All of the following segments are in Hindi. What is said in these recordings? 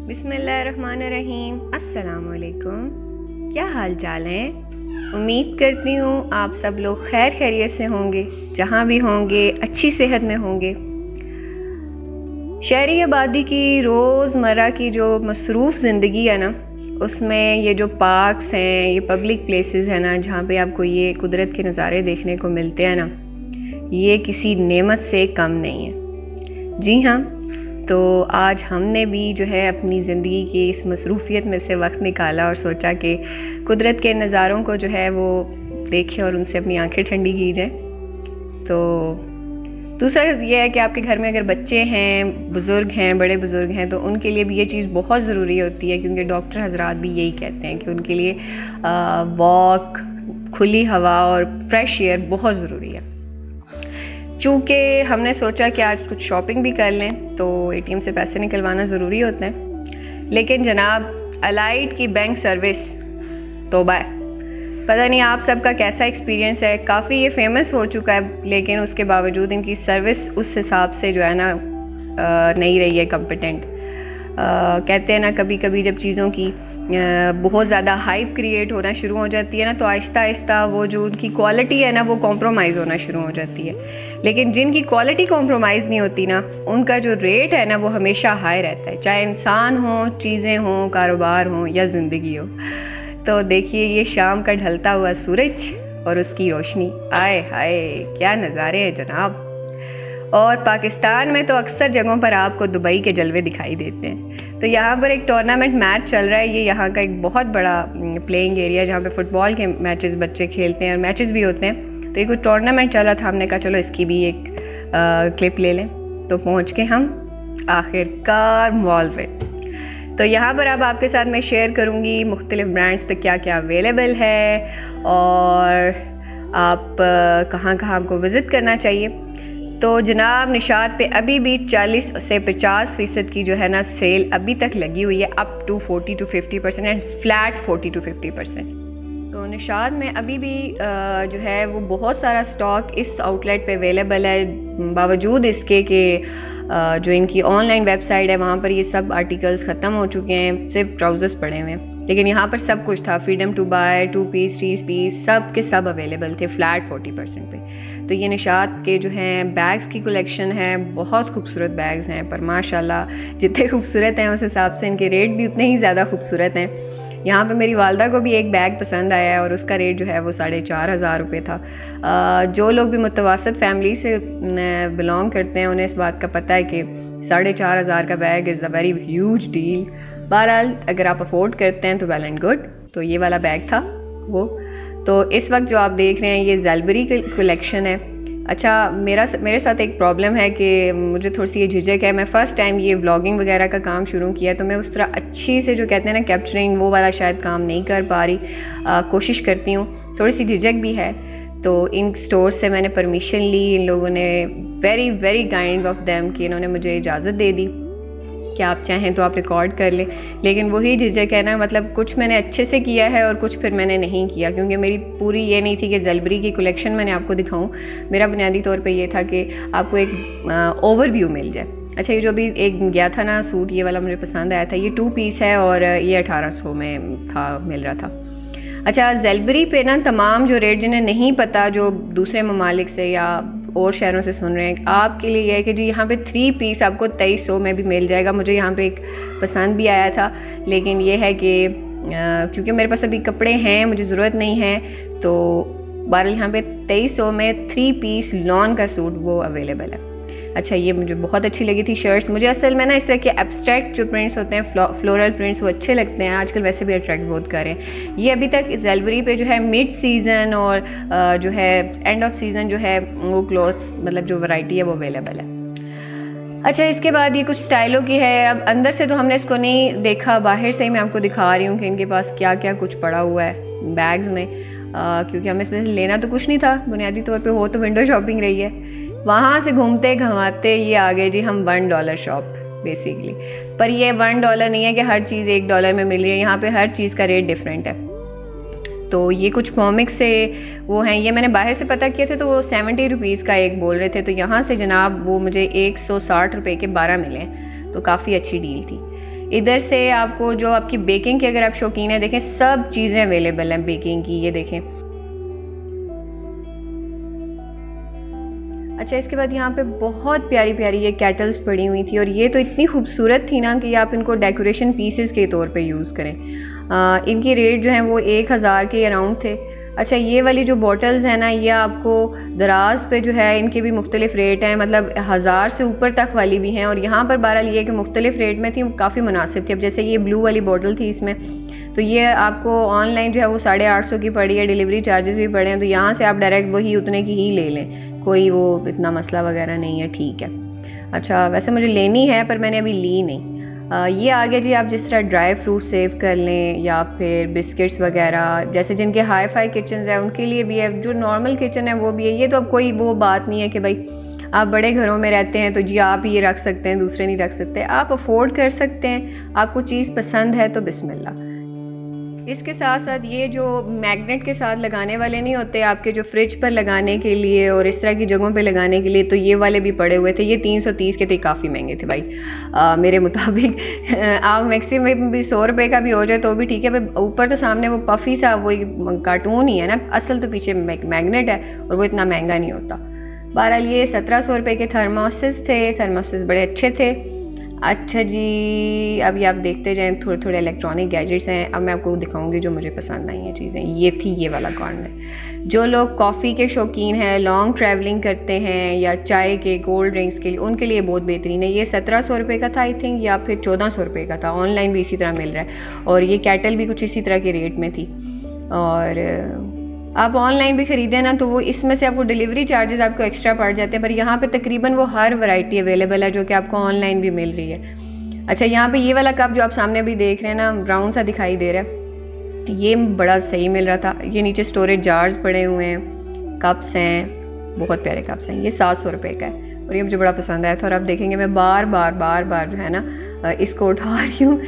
बिस्मिल्लाहिर्रहमानिर्रहीम। अस्सलाम वालेकुम। क्या हाल चाल है? उम्मीद करती हूँ आप सब लोग खैर खैरियत से होंगे, जहाँ भी होंगे अच्छी सेहत में होंगे। शहरी आबादी की रोज़मर्रा की जो मसरूफ़ ज़िंदगी है ना, उसमें ये जो पार्क्स हैं, ये पब्लिक प्लेसेस हैं ना, जहाँ पे आपको ये कुदरत के नज़ारे देखने को मिलते हैं ना, ये किसी नेमत से कम नहीं है। जी हाँ, तो आज हमने भी जो है अपनी ज़िंदगी की इस मसरूफ़ियत में से वक्त निकाला और सोचा कि कुदरत के नज़ारों को जो है वो देखें और उनसे अपनी आंखें ठंडी की जाए। तो दूसरा ये है कि आपके घर में अगर बच्चे हैं, बुज़ुर्ग हैं, बड़े बुज़ुर्ग हैं, तो उनके लिए भी ये चीज़ बहुत ज़रूरी होती है, क्योंकि डॉक्टर हजरात भी यही कहते हैं कि उनके लिए वॉक, खुली हवा और फ्रेश एयर बहुत ज़रूरी है। चूँकि हमने सोचा कि आज कुछ शॉपिंग भी कर लें, तो एटीएम से पैसे निकलवाना ज़रूरी होते हैं। लेकिन जनाब, अलाइड की बैंक सर्विस तौबा है। पता नहीं आप सबका कैसा एक्सपीरियंस है। काफ़ी ये फेमस हो चुका है, लेकिन उसके बावजूद इनकी सर्विस उस हिसाब से जो है ना नहीं रही है कम्पिटेंट। कहते हैं ना, कभी कभी जब चीज़ों की बहुत ज़्यादा हाइप क्रिएट होना शुरू हो जाती है ना, तो आहिस्ता आहिस्ता वो जो उनकी क्वालिटी है ना, वो कॉम्प्रोमाइज़ होना शुरू हो जाती है। लेकिन जिनकी क्वालिटी कॉम्प्रोमाइज़ नहीं होती ना, उनका जो रेट है ना, वो हमेशा हाई रहता है, चाहे इंसान हो, चीज़ें हों, कारोबार हो या ज़िंदगी हो। तो देखिए, ये शाम का ढलता हुआ सूरज और उसकी रोशनी, आए हाय क्या नज़ारे हैं जनाब। और पाकिस्तान में तो अक्सर जगहों पर आपको दुबई के जलवे दिखाई देते हैं। तो यहाँ पर एक टूर्नामेंट मैच चल रहा है। ये यहाँ का एक बहुत बड़ा प्लेइंग एरिया, जहाँ पे फुटबॉल के मैचेस बच्चे खेलते हैं और मैचेस भी होते हैं। तो एक टूर्नामेंट चल रहा था, हमने कहा चलो इसकी भी एक क्लिप ले लें। तो पहुँच के हम आखिरकार मॉल पे। तो यहाँ पर अब आपके साथ मैं शेयर करूँगी मुख्तलिफ़ ब्रांड्स पे क्या क्या अवेलेबल है और आप कहाँ कहाँ आपको विज़िट करना चाहिए। तो जनाब, निशात पे अभी भी 40 से 50% की जो है ना सेल अभी तक लगी हुई है, up to 40 to 50% and flat 40 to 50%। तो निशात में अभी भी जो है वो बहुत सारा स्टॉक इस आउटलेट पे अवेलेबल है, बावजूद इसके कि जो इनकी ऑनलाइन वेबसाइट है वहाँ पर ये सब आर्टिकल्स ख़त्म हो चुके हैं, सिर्फ ट्राउज़र्स पड़े हुए हैं। लेकिन यहाँ पर सब कुछ था, freedom to buy, 2 piece, 3 piece, सब के सब अवेलेबल थे फ्लैट 40% पे। तो ये निशात के जो हैं बैग्स की कलेक्शन है, बहुत खूबसूरत बैग्स हैं, पर माशाल्लाह जितने खूबसूरत हैं उस हिसाब से इनके रेट भी उतने ही ज़्यादा खूबसूरत हैं। यहाँ पे मेरी वालदा को भी एक बैग पसंद आया है और उसका रेट जो है वो 4,500 रुपये था। जो लोग भी मुतवसत फैमिली से बिलोंग करते हैं, उन्हें इस बात का पता है कि 4,500 का bag is a very huge deal. बहरहाल अगर आप अफोर्ड करते हैं तो वेल एंड गुड। तो ये वाला बैग था वो। तो इस वक्त जो आप देख रहे हैं ये ज़ेलबरी की कलेक्शन है। अच्छा, मेरे साथ एक प्रॉब्लम है कि मुझे थोड़ी सी ये झिझक है। मैं फ़र्स्ट टाइम ये व्लॉगिंग वगैरह का काम शुरू किया, तो मैं उस तरह अच्छी से जो कहते हैं ना कैप्चरिंग, वो वाला शायद काम नहीं कर पा रही। कोशिश करती हूँ, थोड़ी सी झिझक भी है। तो इन स्टोर से मैंने परमिशन ली, इन लोगों ने very very kind of them कि इन्होंने मुझे इजाज़त दे दी कि आप चाहें तो आप रिकॉर्ड कर लें। लेकिन वही झिझक है ना, मतलब कुछ मैंने अच्छे से किया है और कुछ फिर मैंने नहीं किया, क्योंकि मेरी पूरी ये नहीं थी कि ज़ेलबरी की कलेक्शन मैंने आपको दिखाऊं। मेरा बुनियादी तौर पे ये था कि आपको एक ओवरव्यू मिल जाए। अच्छा, ये जो भी एक गया था ना सूट, ये वाला मुझे पसंद आया था। ये 2 पीस है और ये 1800 में था, मिल रहा था। अच्छा, ज़ेलबरी पे ना तमाम जो रेट, जिन्हें नहीं पता, जो दूसरे ममालिक से या और शहरों से सुन रहे हैं, आपके लिए यह है कि जी यहाँ पे 3 पीस आपको 2300 में भी मिल जाएगा। मुझे यहाँ पे एक पसंद भी आया था, लेकिन ये है कि क्योंकि मेरे पास अभी कपड़े हैं, मुझे ज़रूरत नहीं है, तो बहरहाल यहाँ पे 2300 में 3 पीस लॉन का सूट वो अवेलेबल है। अच्छा, ये मुझे बहुत अच्छी लगी थी शर्ट्स। मुझे असल में ना इस तरह के एब्स्ट्रैक्ट जो प्रिंट्स होते हैं, फ्लोरल प्रिंट्स, वो अच्छे लगते हैं। आजकल वैसे भी अट्रैक्ट बहुत कर रहे हैं। ये अभी तक ज़ेलबरी पे जो है मिड सीज़न और जो है एंड ऑफ सीज़न जो है वो क्लॉथ्स, मतलब जो वैरायटी है वो अवेलेबल है। अच्छा, इसके बाद ये कुछ स्टाइलों की है। अब अंदर से तो हमने इसको नहीं देखा, बाहर से ही मैं आपको दिखा रही हूँ कि इनके पास क्या क्या कुछ पड़ा हुआ है बैग्स में, क्योंकि हमें इसमें लेना तो कुछ नहीं था। बुनियादी तौर पे हो तो विंडो शॉपिंग रही है। वहाँ से घूमते घमाते ये आ गए जी हम $1 शॉप बेसिकली। पर ये $1 नहीं है कि हर चीज़ $1 में मिल रही है। यहाँ पे हर चीज़ का रेट डिफरेंट है। तो ये कुछ फॉमिक्स से वो हैं, ये मैंने बाहर से पता किए थे तो वो 70 रुपीज़ का एक बोल रहे थे। तो यहाँ से जनाब वो मुझे 160 रुपये के 12 मिले, तो काफ़ी अच्छी डील थी। इधर से आपको जो आपकी बेकिंग की अगर आप शौकीन है, देखें सब चीज़ें अवेलेबल हैं बेकिंग की, ये देखें। अच्छा, इसके बाद यहाँ पे बहुत प्यारी प्यारी ये कैटल्स पड़ी हुई थी और ये तो इतनी खूबसूरत थी ना कि आप इनको डेकोरेशन पीसेस के तौर पे यूज़ करें। इनकी रेट जो है वो 1000 के अराउंड थे। अच्छा, ये वाली जो बॉटल्स हैं ना, ये आपको दराज पे जो है इनके भी मुख्तलिफ रेट हैं, मतलब 1000 से ऊपर तक वाली भी हैं। और यहाँ पर बहरहाल ये कि मुख्तलिफ रेट में थी, काफ़ी मुनासिब थी। अब जैसे ये ब्लू वाली बॉटल थी, इसमें तो ये आपको ऑनलाइन जो है वो 850 की पड़ी है, डिलीवरी चार्जेस भी पड़े हैं। तो यहाँ से आप डायरेक्ट वही उतने की ही ले लें, कोई वो इतना मसला वगैरह नहीं है, ठीक है। अच्छा, वैसे मुझे लेनी है पर मैंने अभी ली नहीं। ये आ गया जी, आप जिस तरह ड्राई फ्रूट सेव कर लें या फिर बिस्किट्स वगैरह, जैसे जिनके हाई फाई किचन्स हैं उनके लिए भी है, जो नॉर्मल किचन है वो भी है। ये तो अब कोई वो बात नहीं है कि भाई आप बड़े घरों में रहते हैं तो जी आप ये रख सकते हैं, दूसरे नहीं रख सकते। आप अफोर्ड कर सकते हैं, आपको चीज़ पसंद है तो बिस्मिल्लाह। इसके साथ साथ ये जो मैग्नेट के साथ लगाने वाले नहीं होते आपके, जो फ्रिज पर लगाने के लिए और इस तरह की जगहों पे लगाने के लिए, तो ये वाले भी पड़े हुए थे। ये 330 के थे, काफ़ी महंगे थे भाई मेरे मुताबिक। आप मैक्सिमम भी 100 रुपये का भी हो जाए तो भी ठीक है। ऊपर तो सामने वो पफ़ी सा वही कार्टून ही है ना, असल तो पीछे मैग्नेट है और वो इतना महंगा नहीं होता। बहरहाल ये 1700 रुपये के थर्मोसिस थे, थर्मोसिस बड़े अच्छे थे। अच्छा जी, अभी आप देखते जाएं, थोड़े थोड़े इलेक्ट्रॉनिक गैजेट्स हैं। अब मैं आपको दिखाऊंगी जो मुझे पसंद आई हैं चीज़ें। ये थी ये वाला कॉर्नर। जो लोग कॉफ़ी के शौकीन हैं, लॉन्ग ट्रैवलिंग करते हैं या चाय के, कोल्ड ड्रिंक्स के लिए, उनके लिए बहुत बेहतरीन है। ये 1700 रुपये का था आई थिंक, या फिर 1400 रुपये का था। ऑनलाइन भी इसी तरह मिल रहा है। और ये कैटल भी कुछ इसी तरह के रेट में थी। और आप ऑनलाइन भी ख़रीदें ना तो वो इसमें से आपको डिलीवरी चार्जेस आपको एक्स्ट्रा पड़ जाते हैं, पर यहाँ पे तकरीबन वो हर वैरायटी अवेलेबल है जो कि आपको ऑनलाइन भी मिल रही है। अच्छा, यहाँ पे ये वाला कप जो आप सामने भी देख रहे हैं ना, ब्राउन सा दिखाई दे रहा है, ये बड़ा सही मिल रहा था। ये नीचे स्टोरेज जार्स पड़े हुए हैं, कप्स हैं, बहुत प्यारे कप्स हैं। ये 700 रुपये का है और ये मुझे बड़ा पसंद आया था। और आप देखेंगे मैं बार बार जो है ना इसको उठा रही हूँ।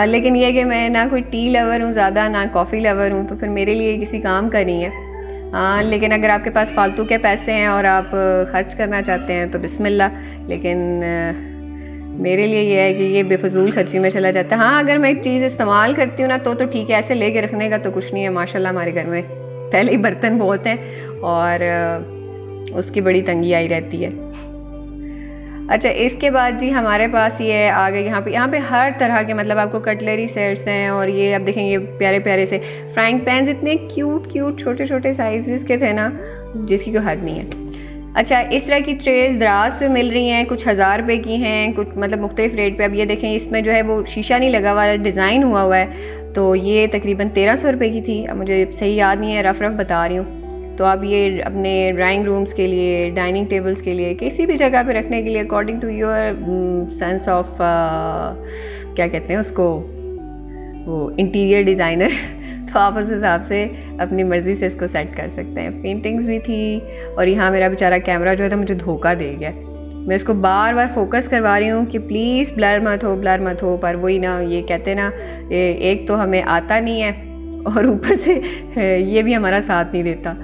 लेकिन ये कि मैं ना कोई टी लवर हूँ ज़्यादा, ना कॉफ़ी लवर हूँ, तो फिर मेरे लिए किसी काम का नहीं है। लेकिन अगर आपके पास फालतू के पैसे हैं और आप ख़र्च करना चाहते हैं तो बिस्मिल्लाह। लेकिन मेरे लिए ये है कि ये बेफजूल खर्ची में चला जाता है। हाँ, अगर मैं एक चीज़ इस्तेमाल करती हूँ ना तो ठीक है, ऐसे लेके रखने का तो कुछ नहीं है। माशाल्लाह हमारे घर में पहले ही बर्तन बहुत हैं और उसकी बड़ी तंगी आई रहती है। अच्छा, इसके बाद जी हमारे पास ये आ गए यहाँ पे हर तरह के, मतलब आपको कटलरी सेट्स हैं। और ये आप देखेंगे प्यारे प्यारे से फ्राइंग पैन्स, इतने क्यूट छोटे छोटे साइज़ के थे ना, जिसकी कोई हद नहीं है। अच्छा, इस तरह की ट्रेस दराज पे मिल रही हैं, कुछ 1000 रुपये की हैं, कुछ मतलब मुख्तलिफ रेट पे। अब ये देखें, इसमें जो है वो शीशा नहीं लगा हुआ, डिज़ाइन हुआ है, तो ये तकरीबन 1300 रुपये की थी। अब मुझे सही याद नहीं है, रफ बता रही हूँ। तो आप ये अपने ड्राइंग रूम्स के लिए, डाइनिंग टेबल्स के लिए, किसी भी जगह पे रखने के लिए, according to your sense of क्या कहते हैं उसको, वो इंटीरियर डिज़ाइनर, तो आप उस हिसाब से अपनी मर्ज़ी से इसको सेट कर सकते हैं। पेंटिंग्स भी थी। और यहाँ मेरा बेचारा कैमरा जो है ना मुझे धोखा दे गया। मैं इसको बार फोकस करवा रही हूँ कि प्लीज़ ब्लर मत हो, पर वही ना, ये कहते ना, एक तो हमें आता नहीं है और ऊपर से ये भी हमारा साथ नहीं देता।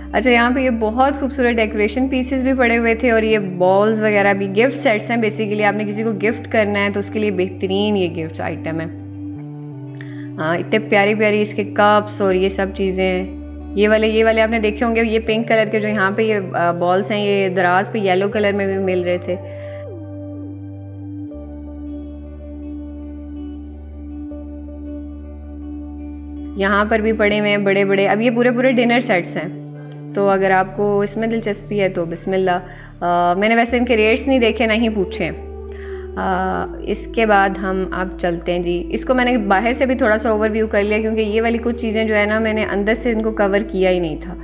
अच्छा, यहाँ पे ये बहुत खूबसूरत डेकोरेशन पीसेस भी पड़े हुए थे और ये बॉल्स वगैरह भी, गिफ्ट सेट्स हैं बेसिकली। आपने किसी को गिफ्ट करना है तो उसके लिए बेहतरीन ये गिफ्ट आइटम है। हाँ, इतने प्यारी प्यारी इसके कप्स और ये सब चीज़ें हैं। ये वाले आपने देखे होंगे, ये पिंक कलर के जो यहाँ पे ये बॉल्स हैं, ये दराज पे येलो कलर में भी मिल रहे थे। यहाँ पर भी पड़े हुए हैं बड़े बड़े। अब ये पूरे डिनर सेट्स हैं, तो अगर आपको इसमें दिलचस्पी है तो बिस्मिल्लाह। मैंने वैसे इनके रेट्स नहीं देखे, ना ही पूछे। इसके बाद हम अब चलते हैं जी। इसको मैंने बाहर से भी थोड़ा सा ओवरव्यू कर लिया, क्योंकि ये वाली कुछ चीज़ें जो है ना मैंने अंदर से इनको कवर किया ही नहीं था,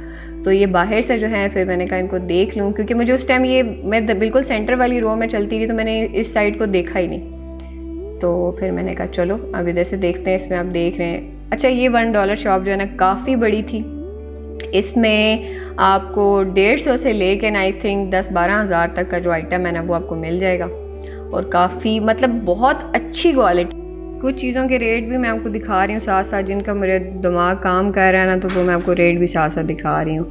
तो ये बाहर से जो है फिर मैंने कहा इनको देख लूँ, क्योंकि मुझे उस टाइम ये मैं बिल्कुल सेंटर वाली रो में चलती थी, तो मैंने इस साइड को देखा ही नहीं। तो फिर मैंने कहा चलो अब इधर से देखते हैं। इसमें आप देख रहे हैं, अच्छा ये $1 शॉप जो है ना काफ़ी बड़ी थी। इसमें आपको 150 से लेके आई थिंक 10-12 हज़ार तक का जो आइटम है ना वो आपको मिल जाएगा, और काफ़ी मतलब बहुत अच्छी क्वालिटी। कुछ चीज़ों के रेट भी मैं आपको दिखा रही हूँ साथ साथ, जिनका मेरा दिमाग काम कर रहा है ना, तो वो मैं आपको रेट भी साथ साथ दिखा रही हूँ।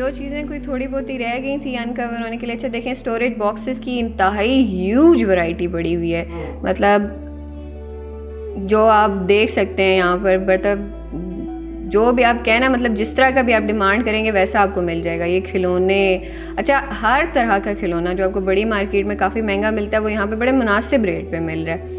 जो चीज़ें कोई थोड़ी बहुत ही रह गई थी अनकवर होने के लिए, अच्छा देखें स्टोरेज बॉक्सेस की इंतहाई ह्यूज वैरायटी पड़ी हुई है, मतलब जो आप देख सकते हैं यहाँ पर, मतलब जो भी आप कहना, मतलब जिस तरह का भी आप डिमांड करेंगे वैसा आपको मिल जाएगा। ये खिलौने, अच्छा हर तरह का खिलौना जो आपको बड़ी मार्केट में काफ़ी महंगा मिलता है वो यहाँ पे बड़े मुनासिब रेट पे मिल रहा है।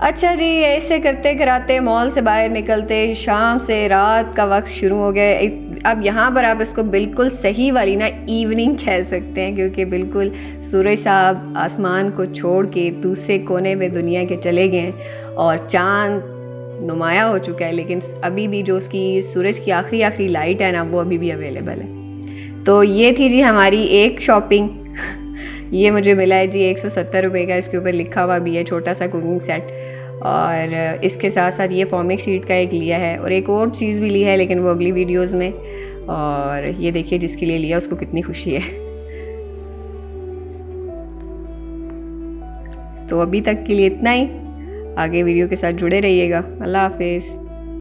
अच्छा जी, ऐसे करते कराते मॉल से बाहर निकलते शाम से रात का वक्त शुरू हो गया। अब यहाँ पर आप इसको बिल्कुल सही वाली ना इवनिंग कह सकते हैं, क्योंकि बिल्कुल सूरज साहब आसमान को छोड़ के दूसरे कोने में दुनिया के चले गए हैं और चाँद नुमाया हो चुका है, लेकिन अभी भी जो उसकी सूरज की आखिरी लाइट है ना वो अभी भी अवेलेबल है। तो ये थी जी हमारी एक शॉपिंग। ये मुझे मिला है जी 170 रुपये का, इसके ऊपर लिखा हुआ भी है छोटा सा कुकिंग सेट, और इसके साथ साथ ये फॉर्मिक शीट का एक लिया है और एक और चीज़ भी ली है, लेकिन वो अगली वीडियोस में। और ये देखिए जिसके लिए लिया उसको कितनी खुशी है। तो अभी तक के लिए इतना ही, आगे वीडियो के साथ जुड़े रहिएगा। अल्लाह हाफिज़।